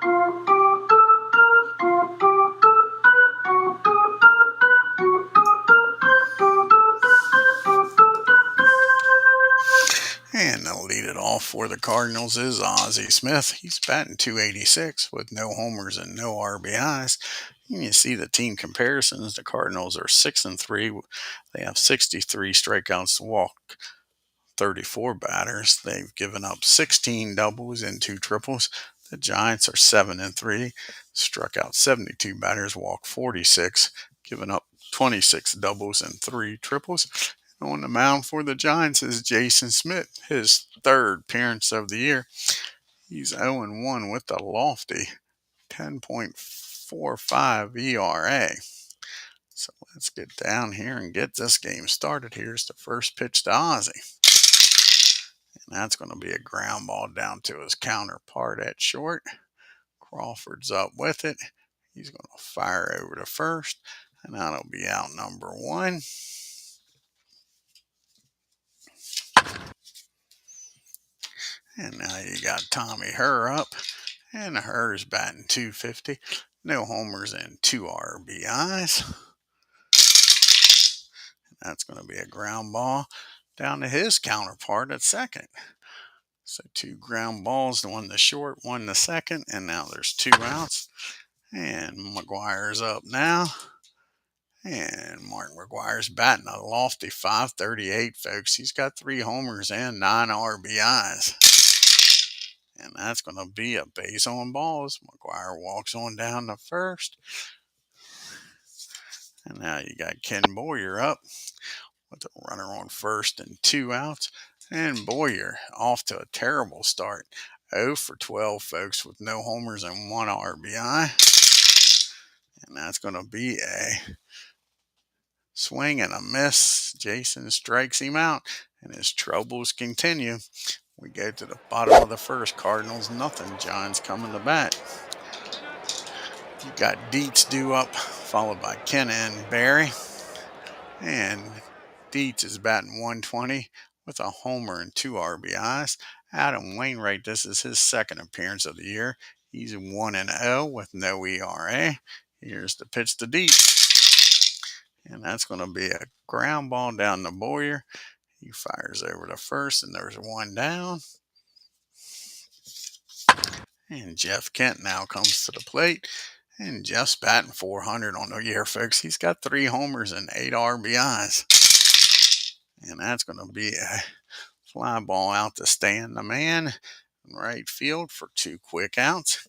And to lead it off for the Cardinals is SCHMIDT. He's batting .286 with no homers and no RBIs. And you see the team comparisons. The Cardinals are 6-3. They have 63 strikeouts to walk 34 batters. They've given up 16 doubles and 2 triples. The Giants are 7-3. Struck out 72 batters, walked 46, given up 26 doubles and 3 triples. On the mound for the Giants is Jason SCHMIDT, his third appearance of the year. He's 0-1 with a lofty 10.45 ERA. So let's get down here and get this game started. Here's the first pitch to Ozzy. And that's going to be a ground ball down to his counterpart at short. Crawford's up with it. He's going to fire over to first, and that'll be out number 1. And now you got Tommy Herr up, and Herr's batting .250. No homers and 2 RBIs. And that's going to be a ground ball down to his counterpart at second. So 2 ground balls, one to short, one to second, and now there's 2 outs. And McGuire's up now. And Mark McGuire's batting a lofty .538, folks. He's got 3 homers and 9 RBIs. And that's going to be a base on balls. McGuire walks on down to first. And now you got Ken Boyer up with a runner on first and 2 outs. And Boyer off to a terrible start. 0 for 12, folks, with no homers and 1 RBI. And that's going to be a swing and a miss. Jason strikes him out, and his troubles continue. We go to the bottom of the first. Cardinals nothing. Giants coming to bat. You got Dietz due up, followed by Kenna and Barry. And Dietz is batting .120 with a homer and 2 RBIs. Adam Wainwright, this is his second appearance of the year. He's 1-0 with no ERA. Here's the pitch to Dietz. And that's going to be a ground ball down to Boyer. He fires over to first, and there's 1 down. And Jeff Kent now comes to the plate. And Jeff's batting .400 on the year, folks. He's got 3 homers and 8 RBIs. And that's going to be a fly ball out to Stan the man in right field for 2 quick outs.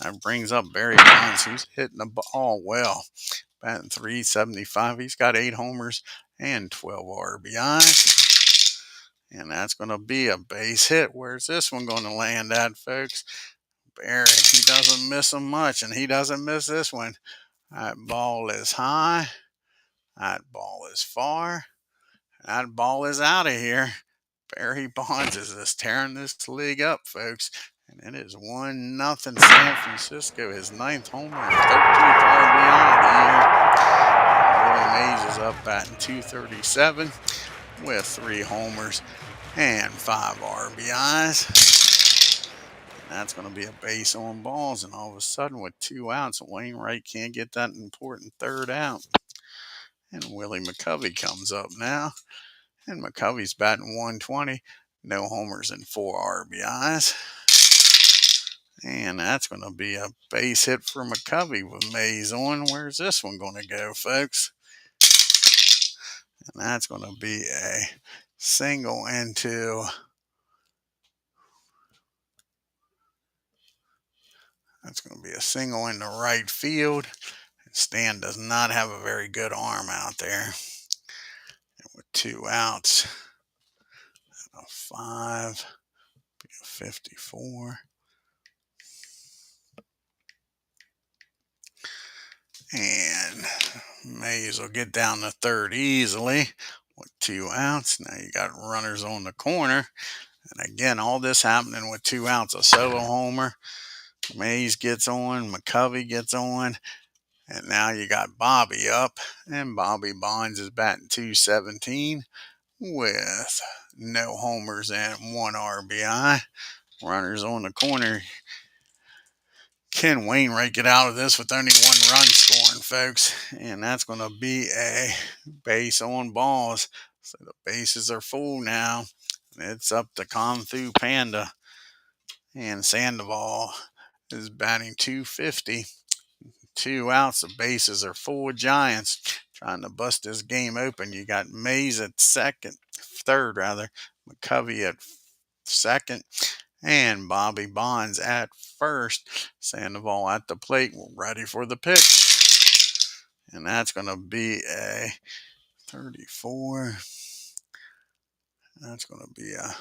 That brings up Barry Bonds, who's hitting the ball well. Batting .375. He's got 8 homers and 12 RBIs. And that's going to be a base hit. Where's this one going to land at, folks? Barry, he doesn't miss them much, and he doesn't miss this one. That ball is high. That ball is far. That ball is out of here. Barry Bonds is just tearing this league up, folks. And it is 1-0 San Francisco, his 9th homer and 13th RBI of the year. Willie Mays is up batting .237 with 3 homers and 5 RBIs. And that's going to be a base on balls. And all of a sudden, with 2 outs, Wainwright can't get that important 3rd out. And Willie McCovey comes up now. And McCovey's batting .120. No homers and 4 RBIs. And that's going to be a base hit for McCovey with Mays on. Where's this one going to go, folks? And that's going to be a single into... That's going to be a single into right field. Stan does not have a very good arm out there. And with 2 outs, a 5, be a 54. And Mays will get down to 3rd easily with 2 outs. Now you got runners on the corner. And again, all this happening with 2 outs. A solo homer. Mays gets on. McCovey gets on. And now you got Bobby up. And Bobby Bonds is batting .217 with no homers and 1 RBI. Runners on the corner. Can Wainwright get out of this with only 1 run scoring, folks? And that's going to be a base on balls. So the bases are full now. It's up to Kung-Fu Panda. And Sandoval is batting .250. 2 outs. The bases are full with Giants. Trying to bust this game open. You got Mays at third rather. McCovey at second. And Bobby Bonds at first. Sandoval at the plate. We're ready for the pitch. And that's going to be a 34. That's going to be a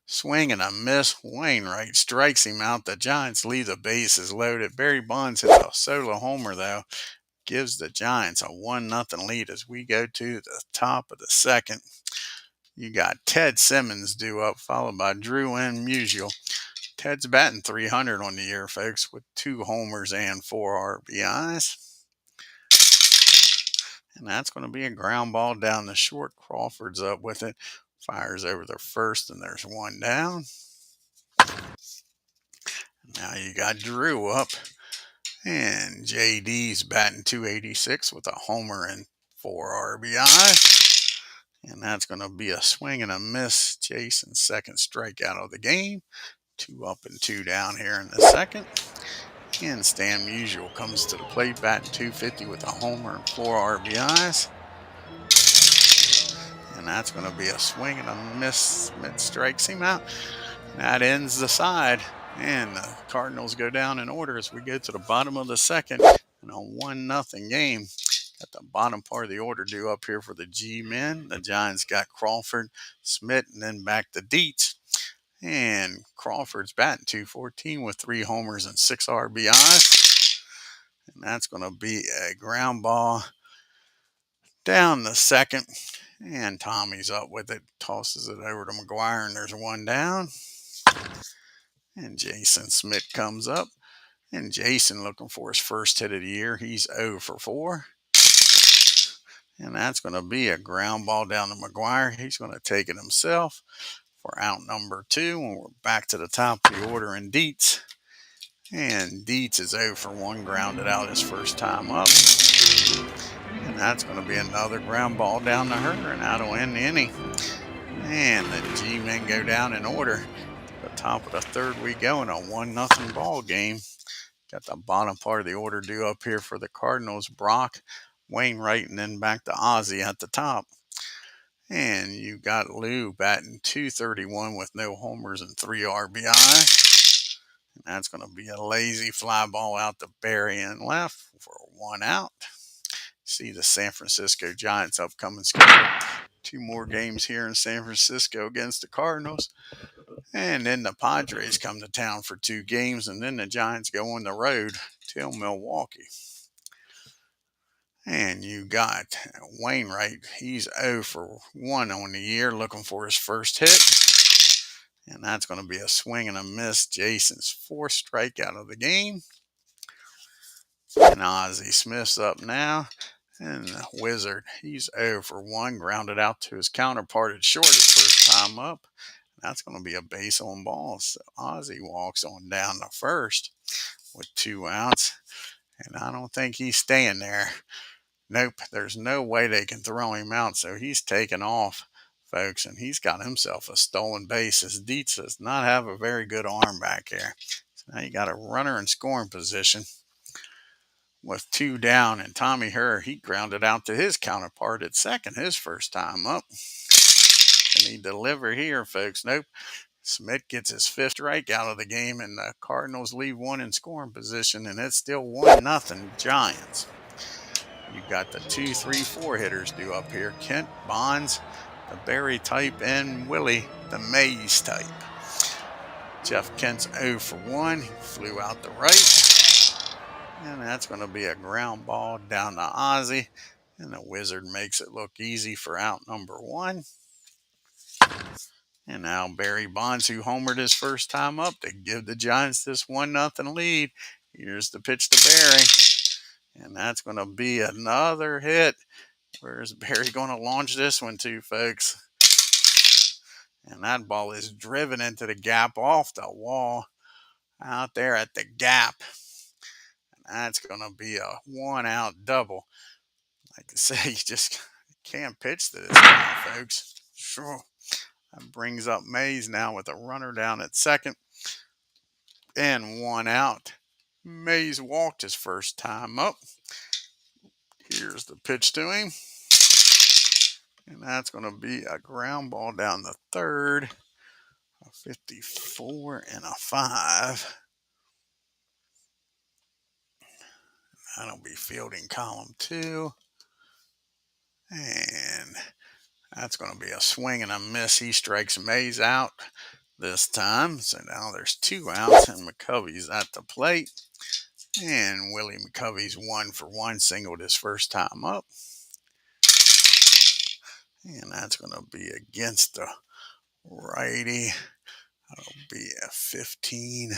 swing and a miss. Wainwright strikes him out. The Giants leave the bases loaded. Barry Bonds hits a solo homer, though. Gives the Giants a 1-0 lead as we go to the top of the second. You got Ted Simmons due up, followed by Drew and Musial. Ted's batting .300 on the year, folks, with 2 homers and 4 RBIs. And that's going to be a ground ball down the short. Crawford's up with it. Fires over the first, and there's 1 down. Now you got Drew up. And JD's batting .286 with a homer and 4 RBI. And that's going to be a swing and a miss. Jason's second strikeout of the game. 2 up and 2 down here in the second. And Stan Musial comes to the plate, batting .250 with a homer and 4 RBIs. And that's going to be a swing and a miss. Smith strikes him out. That ends the side. And the Cardinals go down in order as we go to the bottom of the second in a 1-0 game. Got the bottom part of the order due up here for the G-men. The Giants got Crawford, Smith, and then back to Dietz. And Crawford's batting .214 with 3 homers and 6 RBIs. And that's going to be a ground ball down the second. And Tommy's up with it, tosses it over to McGuire, and there's 1 down. And Jason Smith comes up. And Jason looking for his first hit of the year. He's 0 for 4. And that's going to be a ground ball down to McGuire. He's going to take it himself for out number 2. And we're back to the top of the order in Dietz. And Dietz is 0 for 1, grounded out his first time up. And that's going to be another ground ball down to her, and that'll end the inning. And the G-men go down in order. The top of the third we go in a 1-0 ball game. Got the bottom part of the order due up here for the Cardinals. Brock, Wainwright, and then back to Ozzie at the top. And you got Lou batting .231 with no homers and 3 RBI. And that's going to be a lazy fly ball out to Barry and left for 1 out. See the San Francisco Giants upcoming schedule. 2 more games here in San Francisco against the Cardinals. And then the Padres come to town for 2 games, and then the Giants go on the road to Milwaukee. And you got Wainwright. He's 0 for 1 on the year, looking for his first hit. And that's going to be a swing and a miss. Jason's 4th strikeout of the game. And Ozzie Smith's up now. And the Wizard, he's 0 for 1, grounded out to his counterpart at short his first time up. That's going to be a base on balls. So Ozzie walks on down to first with 2 outs. And I don't think he's staying there. Nope, there's no way they can throw him out. So he's taking off, folks. And he's got himself a stolen base. As Dietz does not have a very good arm back here. So now you got a runner in scoring position with 2 down. And Tommy Herr, he grounded out to his counterpart at second his first time up. And he deliver here, folks. Nope. Smith gets his 5th strikeout of the game, and the Cardinals leave 1 in scoring position, and it's still 1-0 Giants. You got the 2, 3, 4 hitters due up here. Kent, Bonds, the Barry type, and Willie, the Mays type. Jeff Kent's 0 for 1. He flew out the right. And that's going to be a ground ball down to Ozzie. And the Wizard makes it look easy for out number 1. And now Barry Bonds, who homered his first time up to give the Giants this 1-0 lead. Here's the pitch to Barry. And that's going to be another hit. Where's Barry going to launch this one to, folks? And that ball is driven into the gap off the wall out there at the gap. That's going to be a 1-out double. Like I say, you just can't pitch to this guy, folks. Sure. That brings up Mays now with a runner down at second and 1 out. Mays walked his first time up. Here's the pitch to him. And that's going to be a ground ball down the third. A 54 and a 5. That'll be fielding column 2. And that's going to be a swing and a miss. He strikes Mays out this time. So now there's 2 outs, and McCovey's at the plate. And Willie McCovey's 1-for-1, singled his first time up. And that's going to be against the righty. That'll be a 15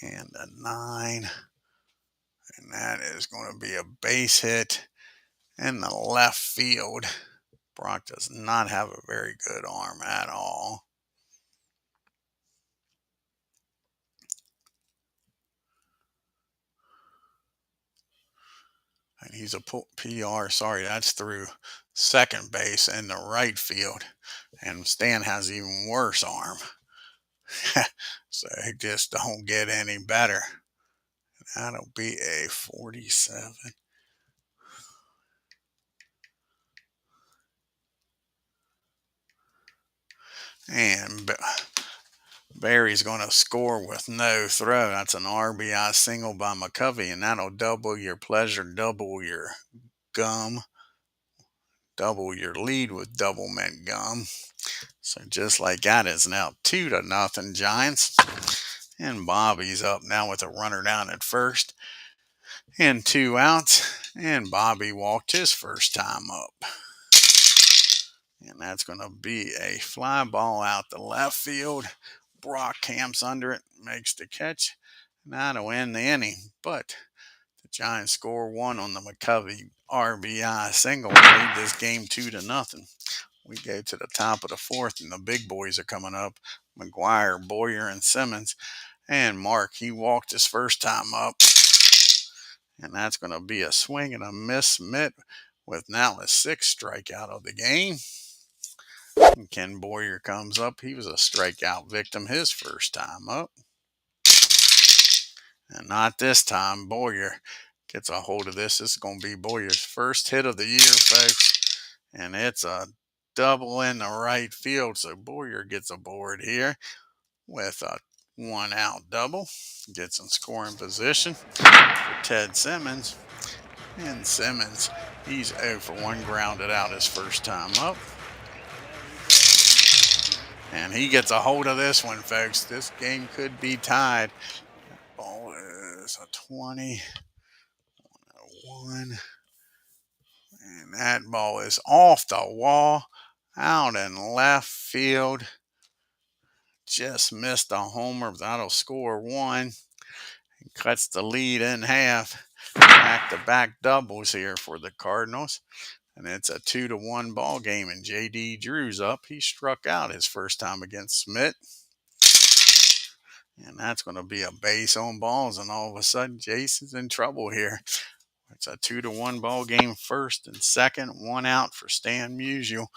and a 9. And that is going to be a base hit in the left field. Brock does not have a very good arm at all. And he's a PR. Sorry, that's through second base in the right field. And Stan has even worse arm. So he just don't get any better. That'll be a 47. And Barry's going to score with no throw. That's an RBI single by McCovey, and that'll double your pleasure, double your gum, double your lead with double mint gum. So just like that, is now 2-0 Giants. And Bobby's up now with a runner down at first and 2 outs. And Bobby walked his first time up. And that's going to be a fly ball out the left field. Brock camps under it, makes the catch. And that'll end the inning. But the Giants score 1 on the McCovey RBI single and lead this game 2-0. We go to the top of the 4th, and the big boys are coming up. McGuire, Boyer, and Simmons. And Mark, he walked his first time up. And that's going to be a swing and a miss. SCHMIDT with now his 6th strikeout of the game. And Ken Boyer comes up. He was a strikeout victim his first time up. And not this time. Boyer gets a hold of this. This is going to be Boyer's first hit of the year, folks. And it's a double in the right field. So Boyer gets aboard here with a 1-out double. Gets in scoring position for Ted Simmons. And Simmons, he's 0-for-1, grounded out his first time up. And he gets a hold of this one, folks. This game could be tied. Ball is a 20, 1. And that ball is off the wall, out in left field. Just missed a homer. That'll score 1. And cuts the lead in half. Back-to-back doubles here for the Cardinals. And it's a 2-1 ball game. And J.D. Drew's up. He struck out his first time against SCHMIDT. And that's going to be a base on balls. And all of a sudden, Jason's in trouble here. It's a 2-1 ball game, first and second. 1 out for Stan Musial.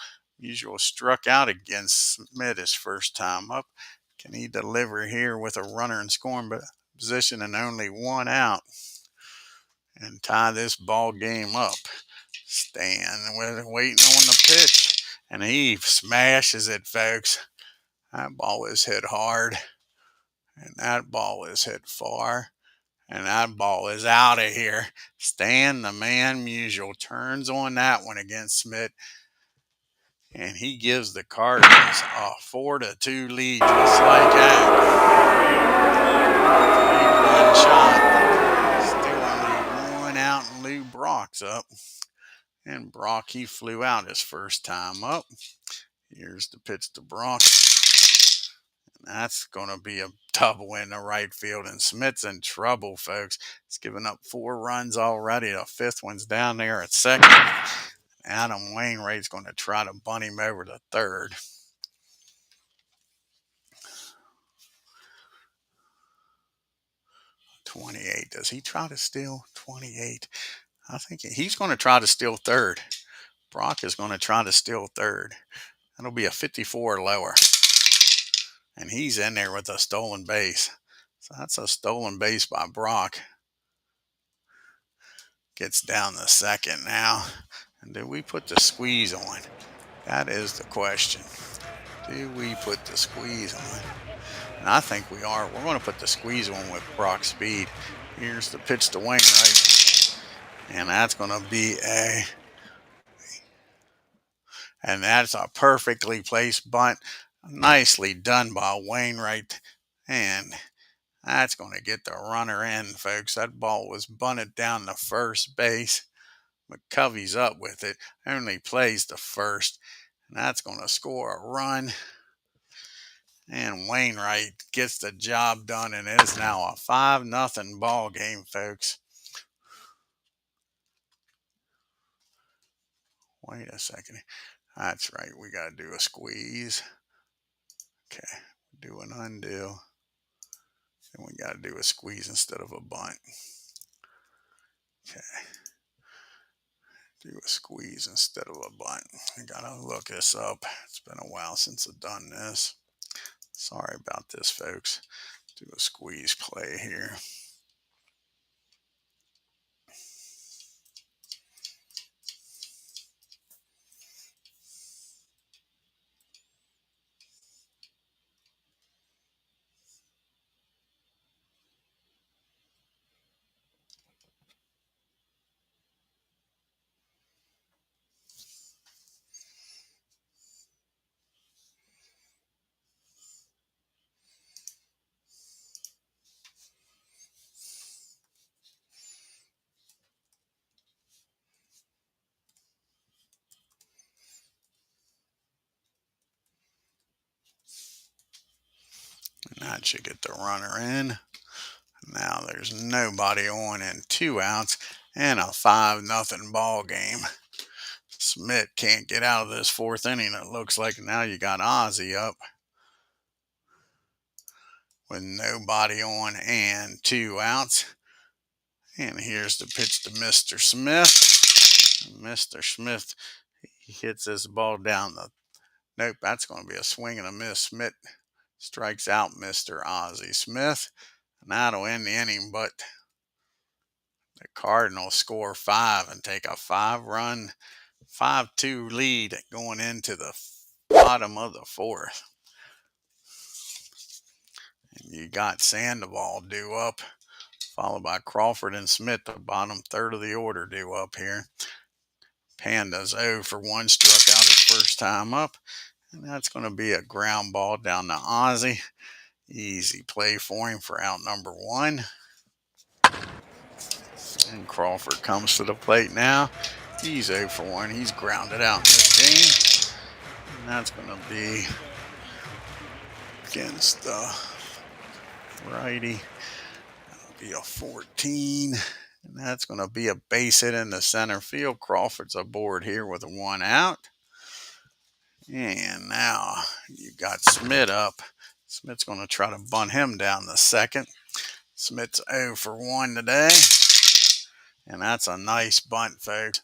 Musial struck out against SCHMIDT his first time up. Can he deliver here with a runner in scoring position and only 1 out and tie this ball game up? Stan waiting on the pitch, and he smashes it, folks. That ball is hit hard, and that ball is hit far. And that ball is out of here. Stan, the man Musial, turns on that one against SCHMIDT. And he gives the Cardinals a 4-2 lead, just like that. 3-1 shot. Still only 1 out, and Lou Brock's up. And Brock, he flew out his first time up. Here's the pitch to Brock. That's going to be a double in the right field, and SCHMIDT's in trouble, folks. He's given up 4 runs already. The 5th one's down there at second. Adam Wainwright's going to try to bunt him over to third. 28. Does he try to steal 28? I think he's going to try to steal third. Brock is going to try to steal third. That'll be a 54 lower. And he's in there with a stolen base. So that's a stolen base by Brock. Gets down the second now. And do we put the squeeze on? That is the question. Do we put the squeeze on? And I think we are. We're going to put the squeeze on with Brock's speed. Here's the pitch to Wainwright. And that's going to be and that's a perfectly placed bunt. Nicely done by Wainwright. And that's going to get the runner in, folks. That ball was bunted down to first base. McCovey's up with it. Only plays the first. And that's going to score a run. And Wainwright gets the job done. And it is now a 5-0 ball game, folks. Wait a second. That's right. We got to do a squeeze. Okay. Do an undo. And we got to do a squeeze instead of a bunt. Okay. Do a squeeze instead of a bunt. I got to look this up. It's been a while since I've done this. Sorry about this, folks. Do a squeeze play here. And that should get the runner in. Now there's nobody on and 2 outs and a 5-0 ball game. SCHMIDT can't get out of this 4th inning. It looks like now you got Ozzie up with nobody on and 2 outs. And here's the pitch to Mr. Smith. Mr. Smith, he hits this ball down the. Nope, that's going to be a swing and a miss. SCHMIDT strikes out Mr. Ozzie Smith. And that'll end the inning, but the Cardinals score 5 and take a 5-run, 5-2 lead going into the bottom of the 4th. And you got Sandoval due up, followed by Crawford and SCHMIDT, the bottom third of the order due up here. Panda's 0 for 1, struck out his first time up. And that's going to be a ground ball down to Ozzie. Easy play for him for out number 1. And Crawford comes to the plate now. He's 0 for 1. He's grounded out in this game. And that's going to be against the righty. That'll be a 14. And that's going to be a base hit in the center field. Crawford's aboard here with a 1 out. And now you got SCHMIDT up. SCHMIDT's going to try to bunt him down the second. SCHMIDT's 0 for 1 today. And that's a nice bunt, folks.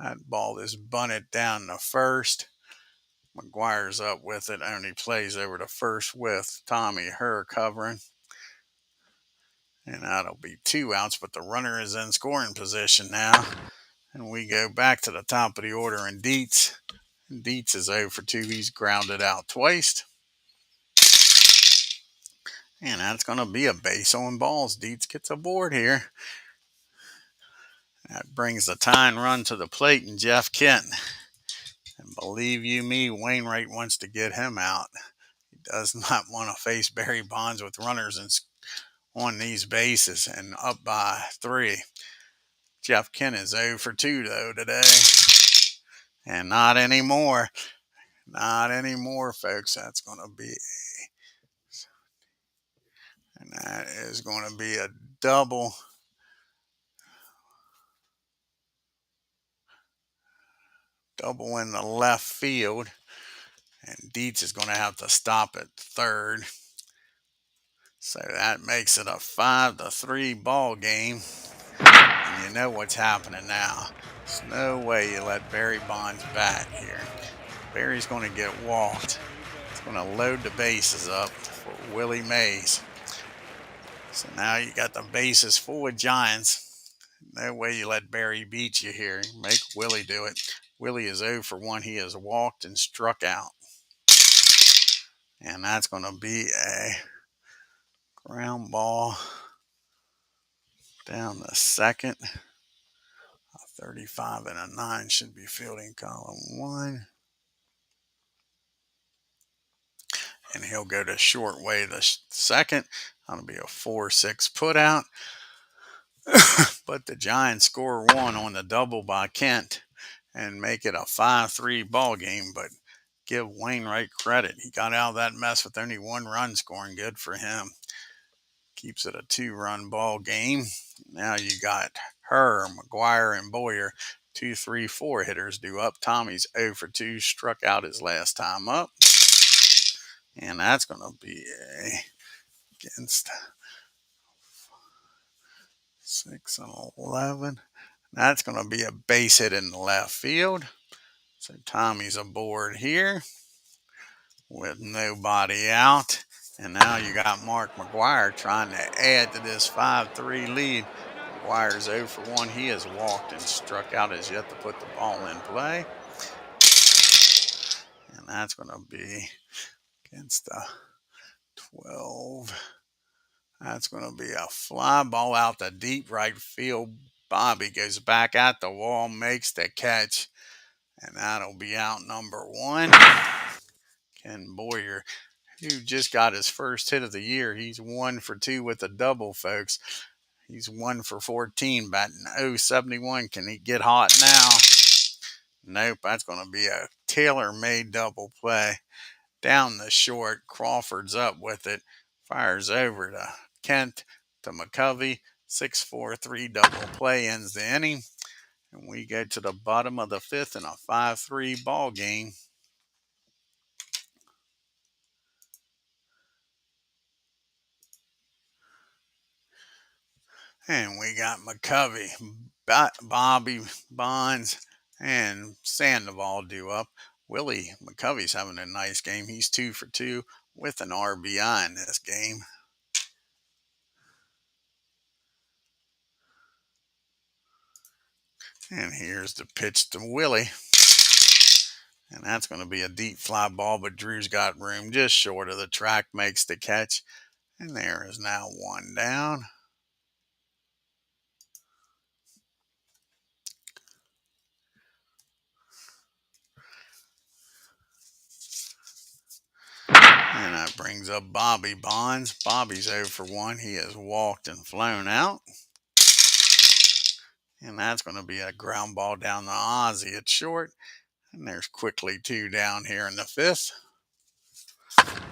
That ball is bunted down the first. McGuire's up with it. Only plays over to first with Tommy Herr covering. And that'll be 2 outs, but the runner is in scoring position now. And we go back to the top of the order in Dietz. And Dietz is 0 for 2. He's grounded out twice. And that's going to be a base on balls. Dietz gets aboard here. That brings the tying run to the plate and Jeff Kent. And believe you me, Wainwright wants to get him out. He does not want to face Barry Bonds with runners on these bases and up by 3. Jeff Kent is 0 for 2 though today. And not anymore. Not anymore, folks. That's going to be and that is going to be a double. Double in the left field. And Dietz is going to have to stop at third. So that makes it a 5-3 ball game. And you know what's happening now. There's no way you let Barry Bonds bat here. Barry's going to get walked. It's going to load the bases up for Willie Mays. So now you got the bases full of Giants. No way you let Barry beat you here. Make Willie do it. Willie is 0 for 1. He has walked and struck out. And that's going to be a ground ball down the second. A 35 and a 9 should be fielding column 1. And he'll go to short way the second. That'll be a 4-6 put out. But the Giants score 1 on the double by Kent and make it a 5-3 ball game. But give Wainwright credit. He got out of that mess with only 1 run scoring. Good for him. Keeps it a 2-run ball game. Now you got Herr, McGuire, and Boyer. 2, 3, 4 hitters due up. Tommy's 0 for 2. Struck out his last time up. And that's going to be against 6 and 11. That's going to be a base hit in the left field. So Tommy's aboard here with nobody out. And now you got Mark McGuire trying to add to this 5-3 lead. McGuire's 0 for 1. He has walked and struck out, as yet to put the ball in play. And that's going to be against the 12. That's going to be a fly ball out the deep right field. Bobby goes back at the wall, makes the catch, and that'll be out number 1. Ken Boyer, who just got his first hit of the year. He's 1 for 2 with a double, folks. He's 1 for 14, batting .071. Can he get hot now? Nope, that's going to be a tailor-made double play. Down the short, Crawford's up with it. Fires over to Kent, to McCovey. 6-4-3 double play ends the inning. And we go to the bottom of the 5th in a 5-3 ball game. And we got McCovey, Bobby Bonds, and Sandoval due up. Willie McCovey's having a nice game. He's 2 for 2 with an RBI in this game. And here's the pitch to Willie. And that's going to be a deep fly ball, but Drew's got room just short of the track, makes the catch. And there is now 1 down. And that brings up Bobby Bonds. Bobby's 0 for 1. He has walked and flown out. And that's going to be a ground ball down the Ozzie at short. And there's quickly 2 down here in the 5th.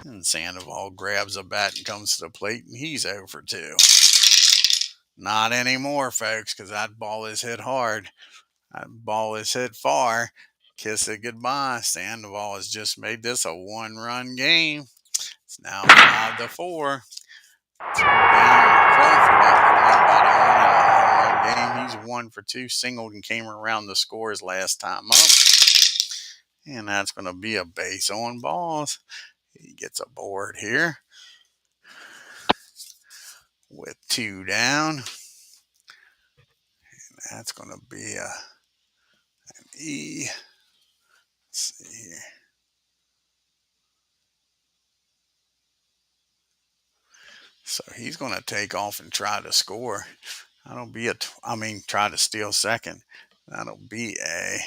And Sandoval grabs a bat and comes to the plate, and he's 0 for 2. Not anymore, folks, because that ball is hit hard. That ball is hit far. Kiss it goodbye. Sandoval has just made this a 1-run game. It's now 5-4. 2 down. Crawford up with nobody on in a 1-run game. He's 1 for 2. Singled and came around the score his last time up. And that's going to be a base on balls. He gets a board here with 2 down. And that's going to be an E. Let's see here. So he's going to take off and try to score. That'll be try to steal second. That'll be a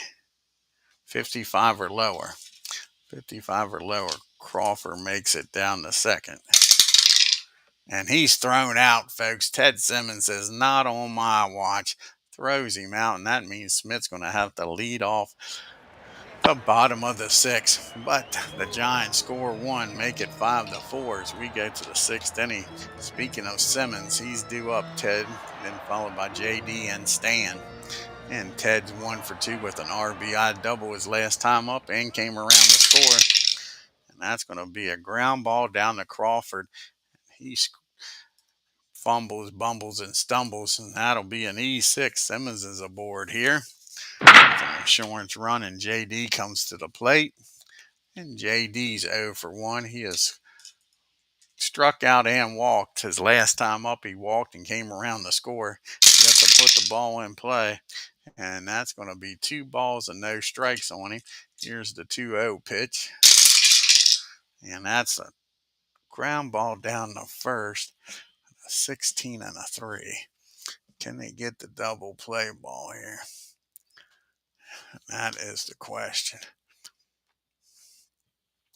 55 or lower. 55 or lower. Crawford makes it down to second. And he's thrown out, folks. Ted Simmons says, not on my watch. Throws him out, and that means Smith's going to have to lead off the bottom of the 6th. But the Giants score 1, make it 5-4 as we go to the 6th inning. Speaking of Simmons, he's due up, Ted, then followed by JD and Stan. And Ted's 1 for 2 with an RBI double his last time up and came around the score. And that's going to be a ground ball down to Crawford. He fumbles, bumbles, and stumbles, and that'll be an E6. Simmons is aboard here. An insurance run, and JD comes to the plate. And JD's 0 for 1. He has struck out and walked. His last time up, he walked and came around the score. You have to put the ball in play. And that's going to be 2 balls and no strikes on him. Here's the 2-0 pitch. And that's a ground ball down the first. A 16 and a 3. Can they get the double play ball here? That is the question.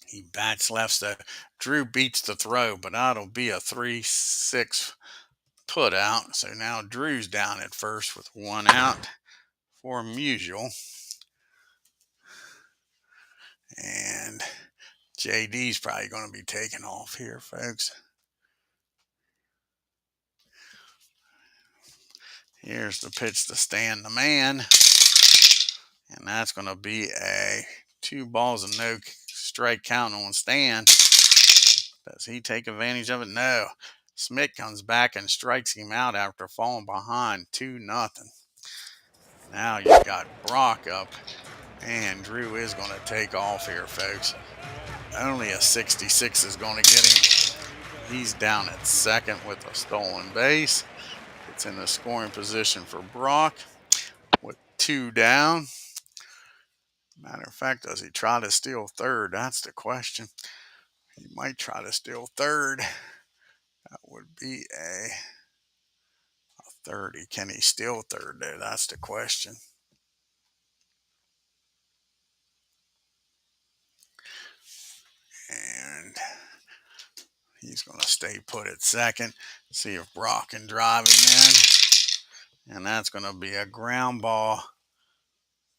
He bats left, so Drew beats the throw, but that'll be a 3-6 put out. So now Drew's down at first with 1 out for Musial. And JD's probably going to be taken off here, folks. Here's the pitch to Stan the Man. And that's going to be a 2 balls and no strike count on Stan. Does he take advantage of it? No. SCHMIDT comes back and strikes him out after falling behind 2-0. Now you've got Brock up, and Drew is going to take off here, folks. Only a 66 is going to get him. He's down at second with a stolen base. It's in the scoring position for Brock with 2 down. Matter of fact, does he try to steal third? That's the question. He might try to steal third. That would be a 30. Can he steal third there? That's the question. And he's going to stay put at second. See if Brock can drive him in. And that's going to be a ground ball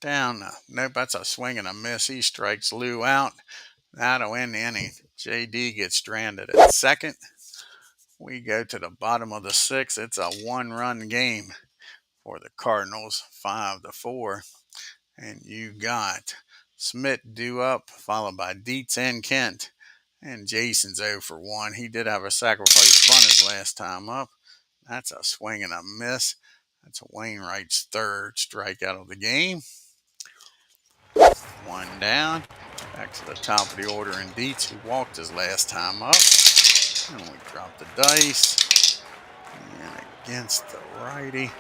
down. Nope, that's a swing and a miss. He strikes Lou out. That'll end the inning. JD gets stranded at second. We go to the bottom of the 6th. It's a 1-run game for the Cardinals, 5-4. And you got SCHMIDT due up, followed by Dietz and Kent. And Jason's 0 for 1. He did have a sacrifice bunt his last time up. That's a swing and a miss. That's Wainwright's 3rd strikeout of the game. 1 down. Back to the top of the order, and Dietz, who walked his last time up. And we drop the dice. And against the righty,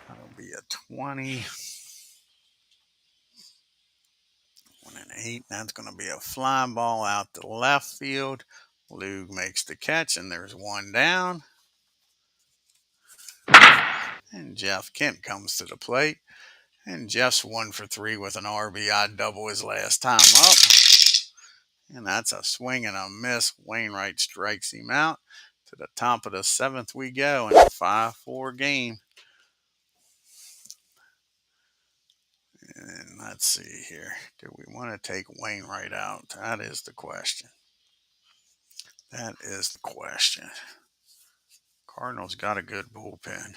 that'll be a 20. 1 and 8. That's going to be a fly ball out to left field. Lug makes the catch, and there's 1 down. And Jeff Kent comes to the plate. And Jeff's 1 for 3 with an RBI double his last time up. And that's a swing and a miss. Wainwright strikes him out. To the top of the 7th we go in a 5-4 game. And let's see here. Do we want to take Wainwright out? That is the question. That is the question. Cardinals got a good bullpen.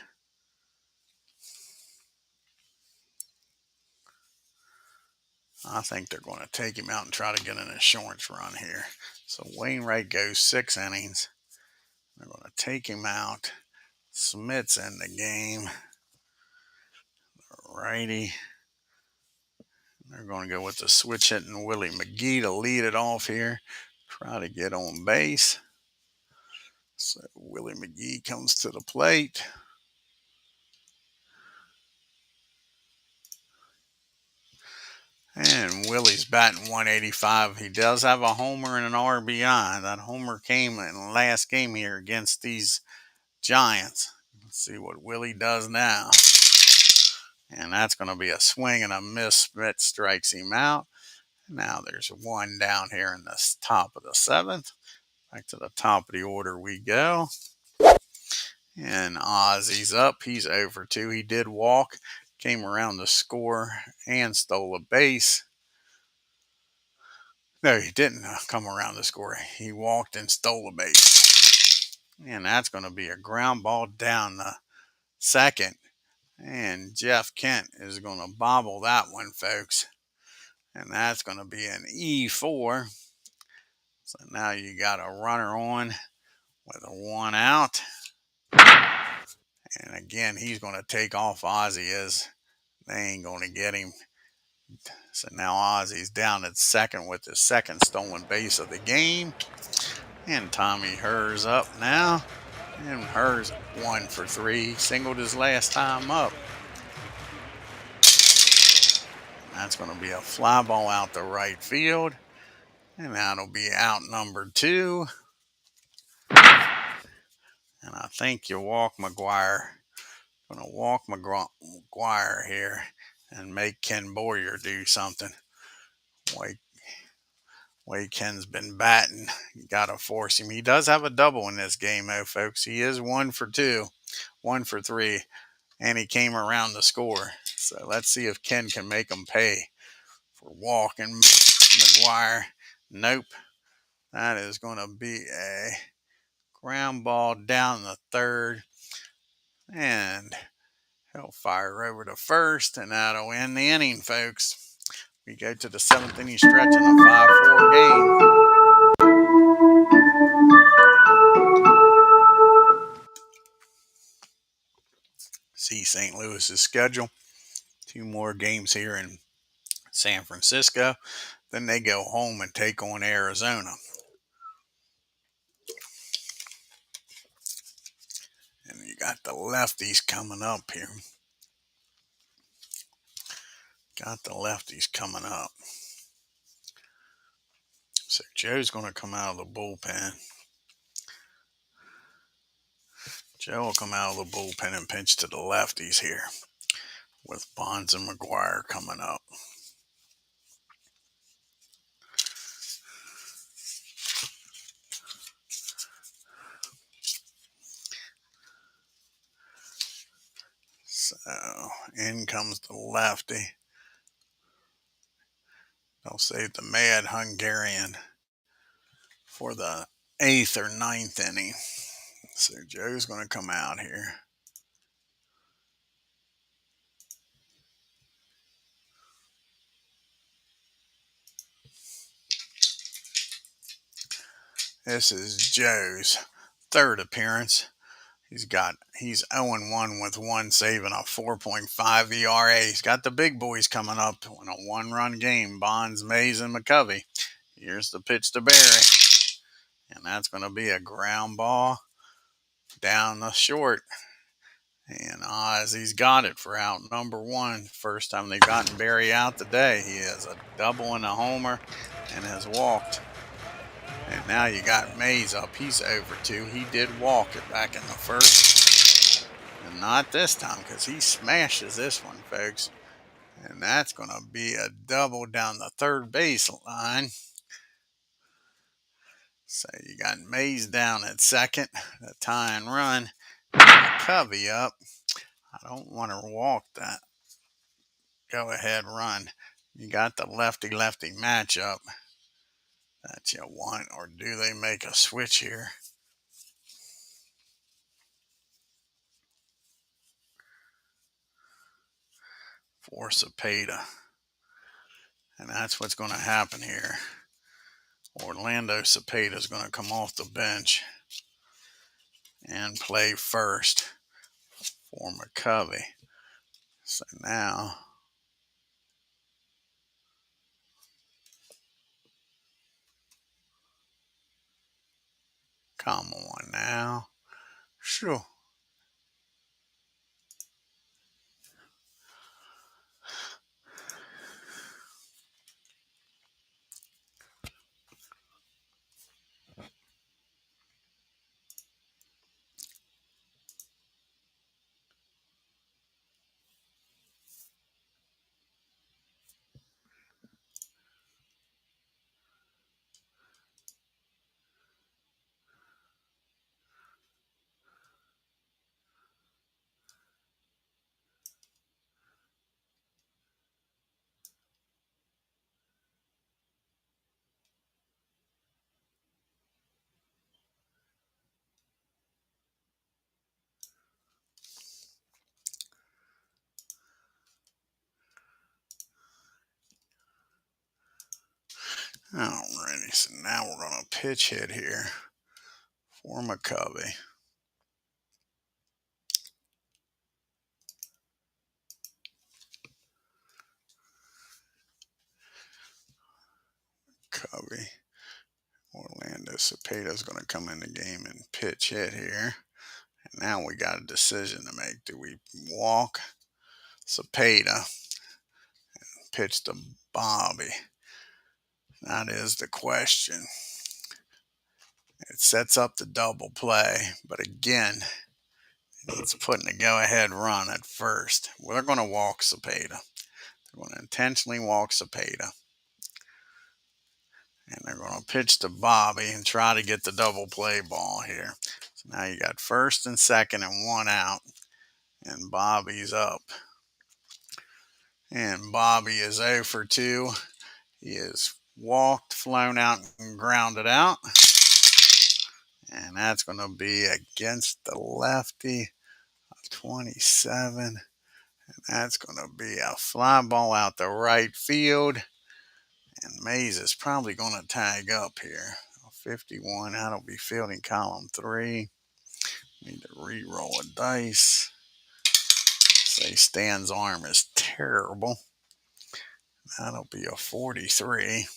I think they're going to take him out and try to get an insurance run here. So Wainwright goes 6 innings. They're going to take him out. SCHMIDT's in the game. Righty. They're going to go with the switch hitting Willie McGee to lead it off here. Try to get on base. So Willie McGee comes to the plate. And Willie's batting 185. He does have a homer and an RBI. That homer came in the last game here against these Giants. Let's see what Willie does now. And that's going to be a swing and a miss. SCHMIDT strikes him out. Now there's 1 down here in the top of the 7th. Back to the top of the order we go. And Ozzy's up. He's 0 for 2. He did walk. Came around the score and stole a base. No, he didn't come around the score. He walked and stole a base. And that's going to be a ground ball down the 2nd. And Jeff Kent is going to bobble that one, folks. And that's going to be an E4. So now you got a runner on with a 1 out. And again, he's going to take off. Ozzy is. They ain't going to get him. So now Ozzy's down at second with his second stolen base of the game. And Tommy Herr's up now. And Herr's 1 for 3. He singled his last time up. That's going to be a fly ball out to right field. And that'll be out number 2. And I think you walk McGuire. Going to walk McGuire here and make Ken Boyer do something. Way Ken's been batting. You got to force him. He does have a double in this game, though, folks. He is 1 for 2, 1 for 3, and he came around to score. So let's see if Ken can make him pay for walking McGuire. Nope. That is going to be a ground ball down the third. And he'll fire over to first, and that'll end the inning, folks. We go to the 7th inning stretch in a 5-4 game. See St. Louis's schedule. 2 more games here in San Francisco. Then they go home and take on Arizona. And you got the lefties coming up here. So Joe's going to come out of the bullpen. Joe will come out of the bullpen and pitch to the lefties here with Bonds and McGuire coming up. So in comes the lefty. They'll save the Mad Hungarian for the 8th or 9th inning. So Joe's going to come out here. This is Joe's 3rd appearance. He's 0-1 with 1 save and a 4.5 ERA. He's got the big boys coming up in a 1-run game. Bonds, Mays, and McCovey. Here's the pitch to Barry. And that's going to be a ground ball down the short. And Ozzy's got it for out number 1. First time they've gotten Barry out today. He has a double and a homer and has walked. And now you got Mays up. He's over 2. He did walk it back in the first. And not this time because he smashes this one, folks. And that's going to be a double down the third base line. So you got Mays down at second. The tying run. Covey up. I don't want to walk that. Go ahead run. You got the lefty-lefty matchup that you want, or do they make a switch here? For Cepeda. And that's what's going to happen here. Orlando Cepeda is going to come off the bench and play first for McCovey. So now, come on now. Sure. Alrighty, so now we're going to pitch hit here for McCovey. Covey. Orlando Cepeda's going to come in the game and pitch hit here. And now we got a decision to make. Do we walk Cepeda, pitch to Bobby? That is the question. It sets up the double play, but again, it's putting a go-ahead run at first. We're going to walk Cepeda. They're going to intentionally walk Cepeda. And they're going to pitch to Bobby and try to get the double play ball here. So now you got first and second and one out. And Bobby's up. And Bobby is 0 for 2. He is walked, flown out, and grounded out. And that's going to be against the lefty, 27. And that's going to be a fly ball out the right field. And Mays is probably going to tag up here. 51, that'll be fielding column 3. Need to re-roll a dice. Say Stan's arm is terrible. That'll be a 43.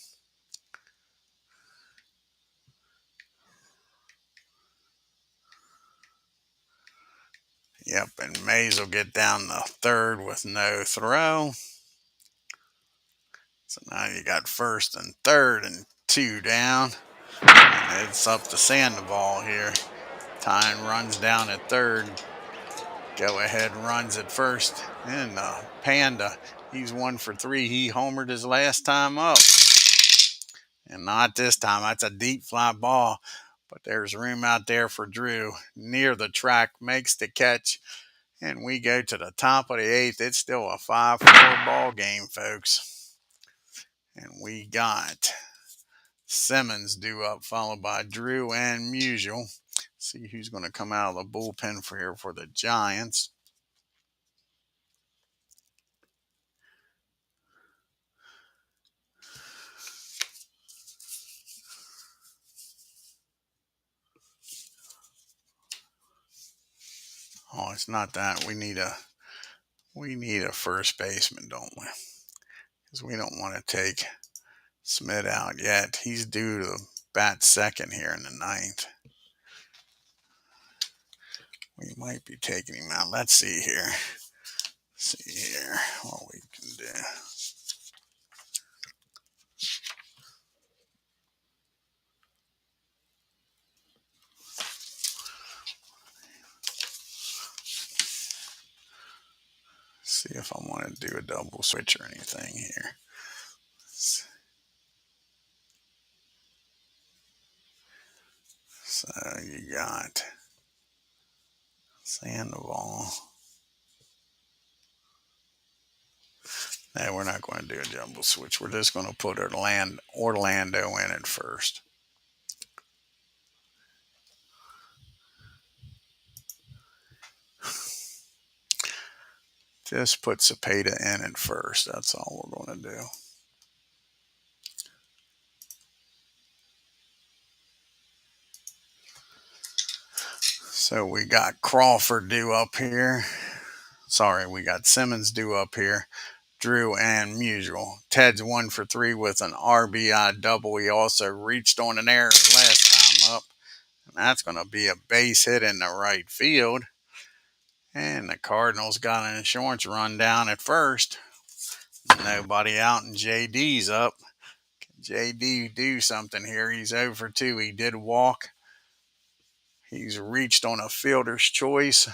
Yep, and Mays will get down the third with no throw. So now you got first and third and 2 down. And it's up to Sandoval here. Tyne runs down at third. Go ahead runs at first. And Panda, he's 1 for 3. He homered his last time up. And not this time. That's a deep fly ball. But there's room out there for Drew. Near the track, makes the catch. And we go to the top of the 8th. It's still a 5-4 ball game, folks. And we got Simmons due up, followed by Drew and Musial. See who's going to come out of the bullpen for the Giants. Oh, it's not that. We need a first baseman, don't we? Because we don't want to take SCHMIDT out yet. He's due to bat second here in the 9th. We might be taking him out. Let's see here. What we can do. See if I want to do a double switch or anything here. So you got Sandoval. No, we're not going to do a jumble switch. We're just going to put Orlando in at first. Just put Cepeda in at first. That's all we're going to do. So we got Crawford due up here. Sorry, we got Simmons due up here. Drew and Musial. Ted's 1 for 3 with an RBI double. He also reached on an error last time up. And that's going to be a base hit in the right field. And the Cardinals got an insurance run down at first. Nobody out and JD's up. Can JD do something here? He's 0 for 2. He did walk. He's reached on a fielder's choice.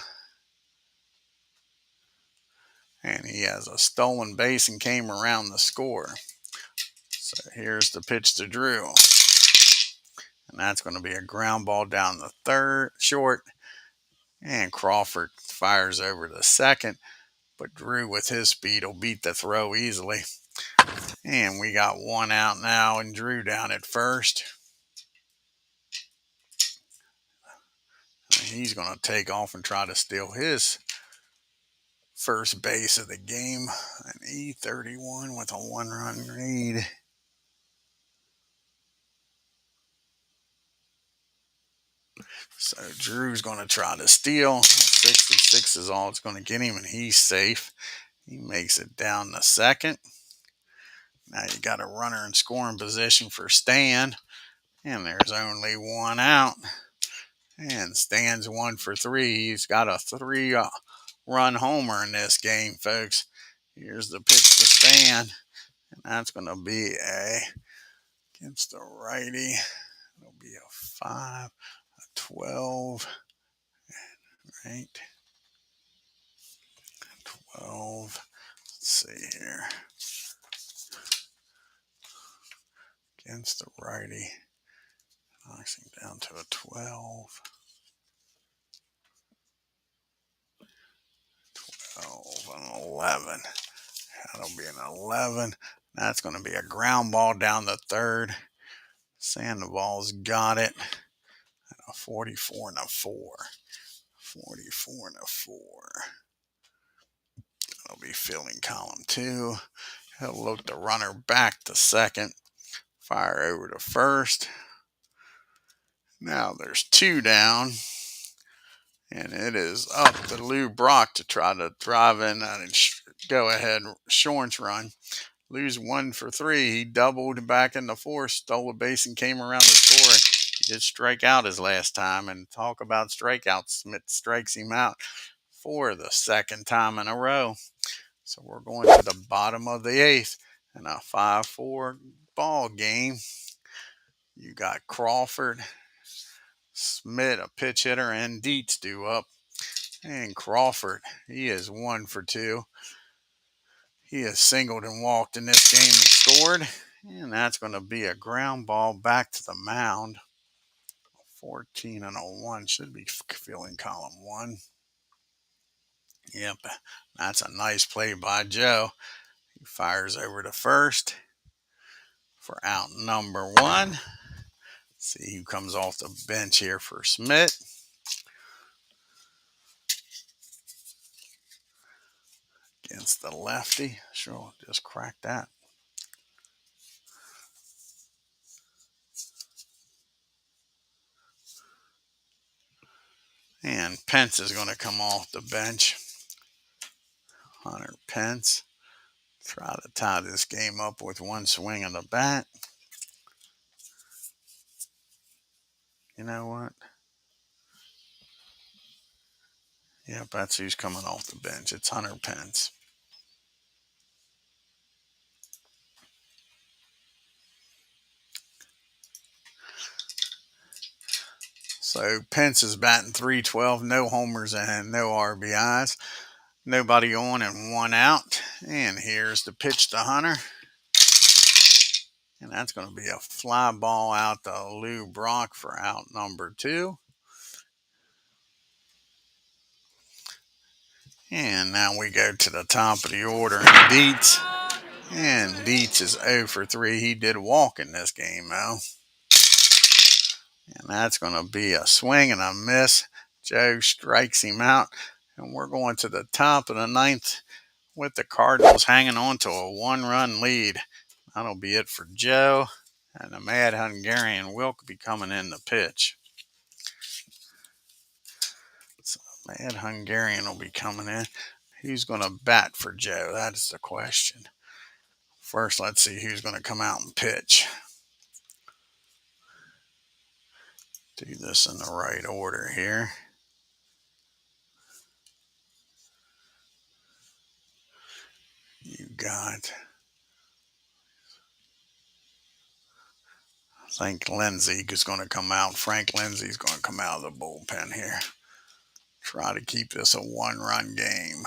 And he has a stolen base and came around the score. So here's the pitch to Drew. And that's going to be a ground ball down the third, short. And Crawford fires over to second. But Drew, with his speed, will beat the throw easily. And we got 1 out now and Drew down at first. And he's going to take off and try to steal his first base of the game. An E31 with a 1-run lead. So Drew's going to try to steal. 66 is all it's going to get him, and he's safe. He makes it down the second. Now you got a runner in scoring position for Stan, and there's only one out. And Stan's 1 for 3. He's got a 3-run homer in this game, folks. Here's the pitch to Stan, and that's going to be against the righty. It'll be a 5, a 12, right? 12. Let's see here. Against the righty. Knocks him down to a 12. 12 and 11. That'll be an 11. That's going to be a ground ball down the third. Sandoval's got it. A 44 and a 4. 44 and a 4. That'll be filling column 2. He'll load the runner back to second. Fire over to first. Now there's 2 down. And it is up to Lou Brock to try to drive in and go ahead insurance run. Lou's 1 for 3. He doubled back in the fourth, stole a base, and came around to score. He did strike out his last time. And talk about strikeouts. SCHMIDT strikes him out for the second time in a row. So we're going to the bottom of the 8th in a 5-4 ball game. You got Crawford, SCHMIDT, a pitch hitter, and Dietz due up. And Crawford, he is 1 for 2. He has singled and walked in this game and scored. And that's going to be a ground ball back to the mound. 14 and a 1 should be filling column 1. Yep, that's a nice play by Joe. He fires over to first for out number 1. See who comes off the bench here for SCHMIDT. Against the lefty. Sure, just cracked that. And Pence is going to come off the bench. Hunter Pence. Try to tie this game up with 1 swing of the bat. You know what? Yep, that's who's coming off the bench. It's Hunter Pence. So Pence is batting .312, no homers and no RBIs. Nobody on and 1 out. And here's the pitch to Hunter. And that's going to be a fly ball out to Lou Brock for out number 2. And now we go to the top of the order. And Dietz. And Dietz is 0 for 3. He did walk in this game, though. And that's going to be a swing and a miss. Joe strikes him out. And we're going to the top of the 9th with the Cardinals hanging on to a 1-run lead. That'll be it for Joe. And the Mad Hungarian will be coming in the pitch. So Mad Hungarian will be coming in. Who's going to bat for Joe? That is the question. First, let's see who's going to come out and pitch. Do this in the right order here. You got, I think Lindsay is going to come out. Frank Lindsay's going to come out of the bullpen here. Try to keep this a 1-run game.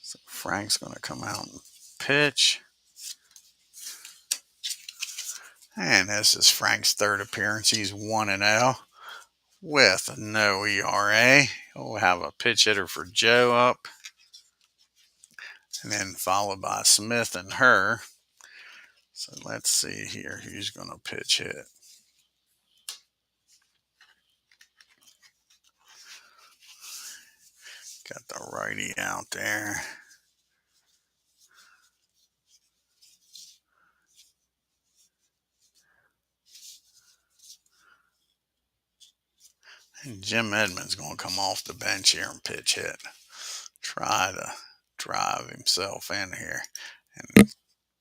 So Frank's going to come out and pitch. And this is Frank's 3rd appearance. He's 1-0 with no ERA. He'll have a pitch hitter for Joe up. And then followed by Smith and her. So let's see here who's going to pitch hit. Got the righty out there. And Jim Edmonds going to come off the bench here and pitch hit. Try to drive himself in here and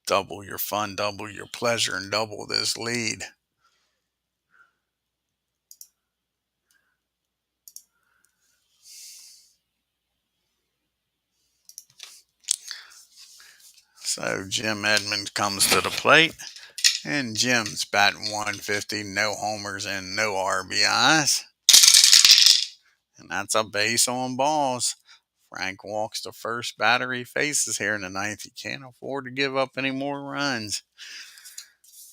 double your fun, double your pleasure, and double this lead. So Jim Edmonds comes to the plate, and Jim's batting 150, no homers and no RBIs. And that's a base on balls. Frank walks the first batter he faces here in the ninth. He can't afford to give up any more runs.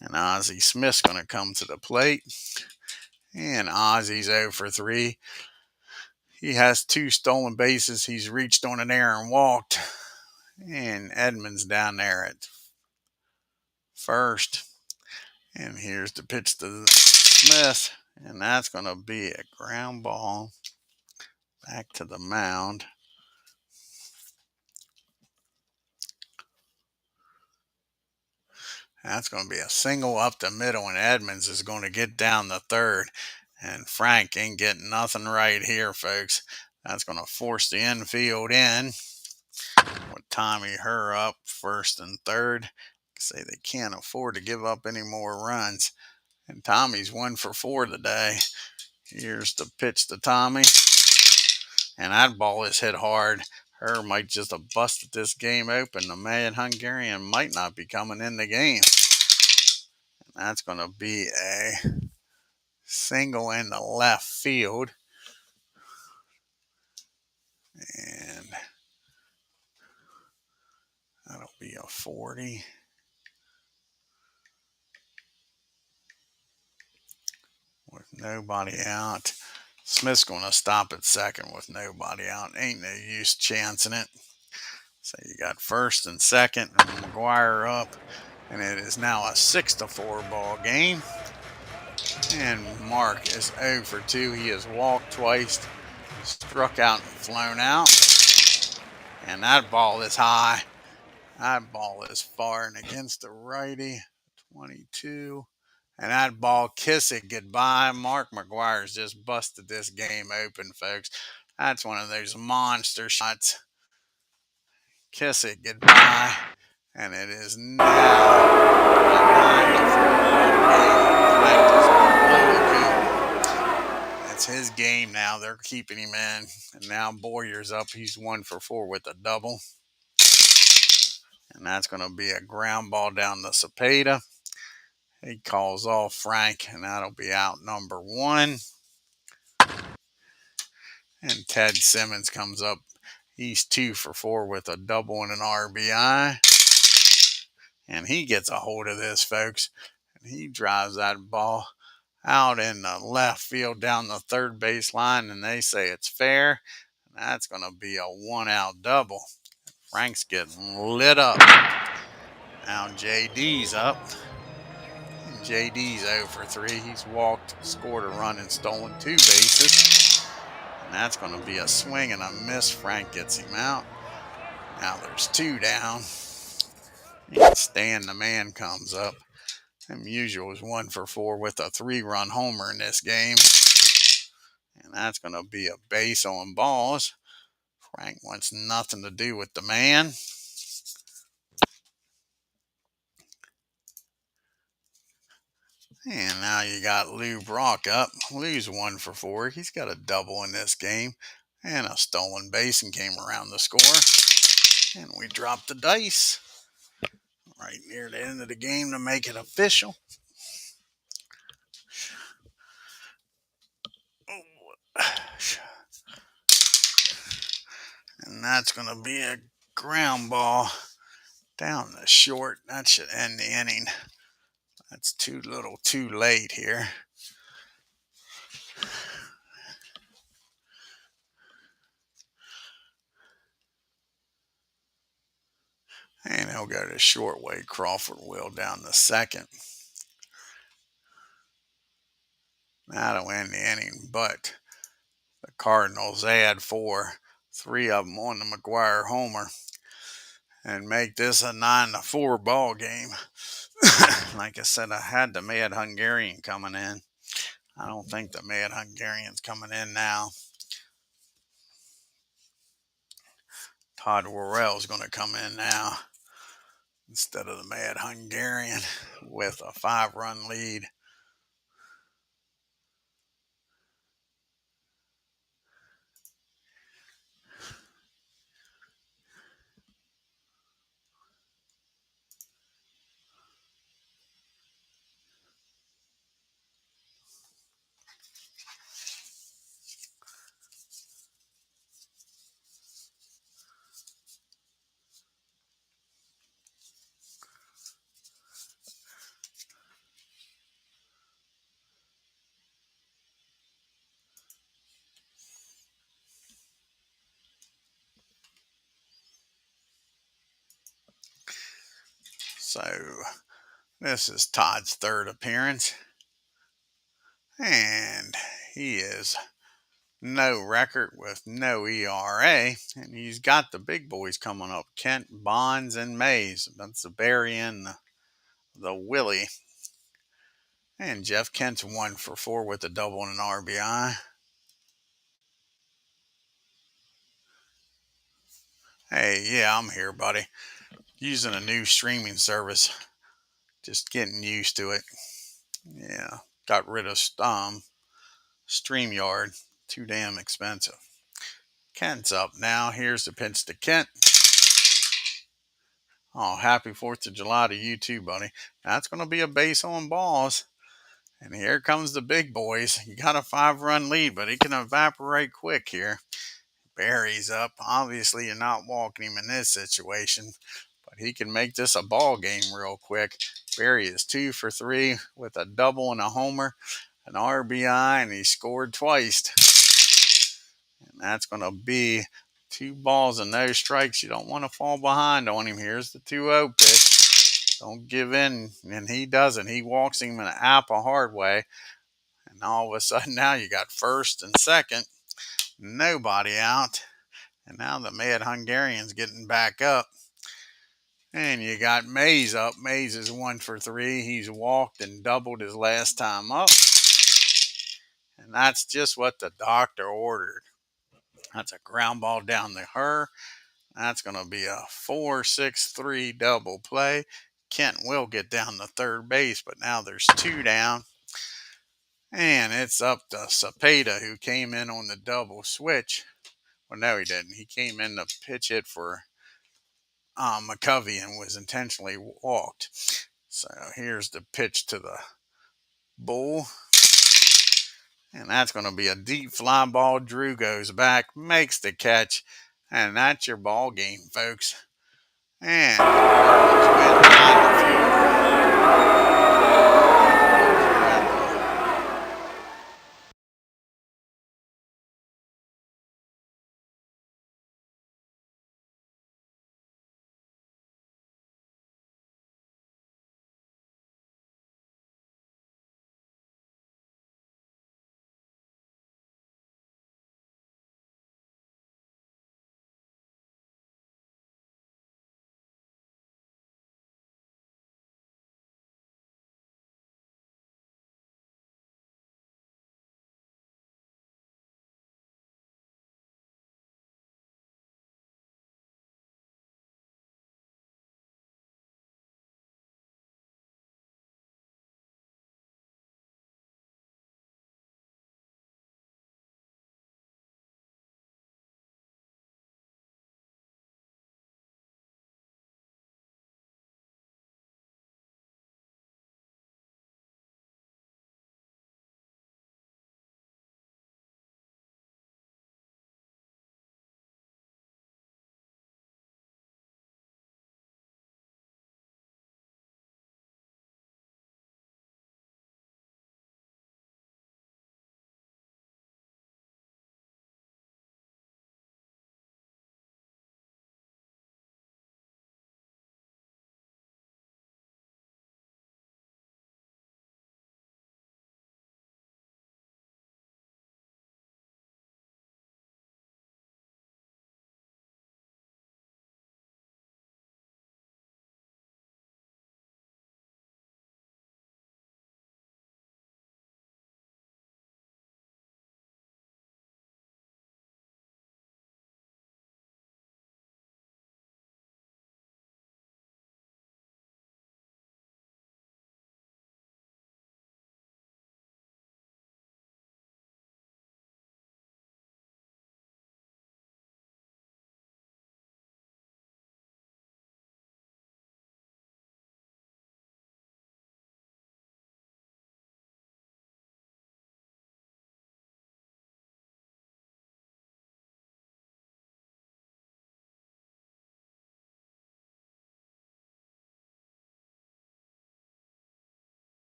And Ozzie Smith's going to come to the plate. And Ozzie's 0 for 3. He has 2 stolen bases. He's reached on an error and walked. And Edmonds down there at first. And here's the pitch to Smith. And that's going to be a ground ball back to the mound. That's going to be a single up the middle, and Edmonds is going to get down the third. And Frank ain't getting nothing right here, folks. That's going to force the infield in with Tommy Herr up first and third. Say they can't afford to give up any more runs. And Tommy's 1 for 4 today. Here's the pitch to Tommy. And that ball is hit hard. Herr might just have busted this game open. The Mad Hungarian might not be coming in the game. And that's going to be a single in the left field. And that'll be a 40. With nobody out. Smith's going to stop at second with nobody out. Ain't no use chancing it. So you got first and second, and McGuire up. And it is now a 6-4 ball game. And Mark is 0 for 2. He has walked twice, struck out and flown out. And that ball is high. That ball is far and against the righty. 22. And that ball, kiss it goodbye. Mark McGuire's just busted this game open, folks. That's one of those monster shots. Kiss it goodbye. And it is now a 9-4 ball game. It's his game now. They're keeping him in. And now Boyer's up. He's 1 for 4 with a double. And that's going to be a ground ball down to Cepeda. He calls off Frank, and that'll be out number 1. And Ted Simmons comes up. He's 2 for 4 with a double and an RBI. And he gets a hold of this, folks. And he drives that ball out in the left field down the third base line, and they say it's fair. And that's going to be a 1-out double. Frank's getting lit up. Now JD's up. JD's 0 for 3. He's walked, scored a run, and stolen 2 bases. And that's going to be a swing and a miss. Frank gets him out. Now there's 2 down. And Stan the man comes up. And Musial is 1 for 4 with a 3-run homer in this game. And that's going to be a base on balls. Frank wants nothing to do with the man. And now you got Lou Brock up. Lou's 1 for 4. He's got a double in this game. And a stolen base and came around the score. And we dropped the dice right near the end of the game to make it official. And that's going to be a ground ball down the short. That should end the inning. That's too little too late here. And he'll go to short. Wade Crawford will down the second. That'll end the inning. But the Cardinals, they had 4. 3 of them on the McGuire homer. And make this a 9-4 ball game. Like I said, I had the Mad Hungarian coming in. I don't think the Mad Hungarian's coming in now. Todd Worrell's going to come in now instead of the Mad Hungarian with a 5-run lead. So this is Todd's third appearance, and he is no record with no ERA, and he's got the big boys coming up: Kent, Bonds, and Mays. That's the Barry and the Willie. And Jeff Kent's 1 for 4 with a double and an RBI. Hey, yeah, I'm here, buddy. Using a new streaming service. Just getting used to it. Yeah, got rid of StreamYard. Too damn expensive. Kent's up now. Here's the pitch to Kent. Oh, happy 4th of July to you too, buddy. That's going to be a base on balls. And here comes the big boys. You got a 5-run lead, but he can evaporate quick here. Barry's up. Obviously, you're not walking him in this situation, but he can make this a ball game real quick. Barry is 2 for 3 with a double and a homer, an RBI, and he scored twice. And that's going to be 2 balls and no strikes. You don't want to fall behind on him. Here's the 2-0 pitch. Don't give in. And he doesn't. He walks him in an Apba hard way. And all of a sudden now you got first and second. Nobody out. And now the Mad Hungarian's getting back up. And you got Mays up. Mays is 1 for 3. He's walked and doubled his last time up. And that's just what the doctor ordered. That's a ground ball down the her. That's going to be a 4-6-3 double play. Kent will get down to third base, but now there's 2 down. And it's up to SCHMIDT, who came in on the double switch. Well, no, he didn't. He came in to pitch it for McCovey and was intentionally walked. So here's the pitch to the bull. And that's going to be a deep fly ball. Drew goes back, makes the catch, and that's your ball game, folks. And the Cardinals win 9-2.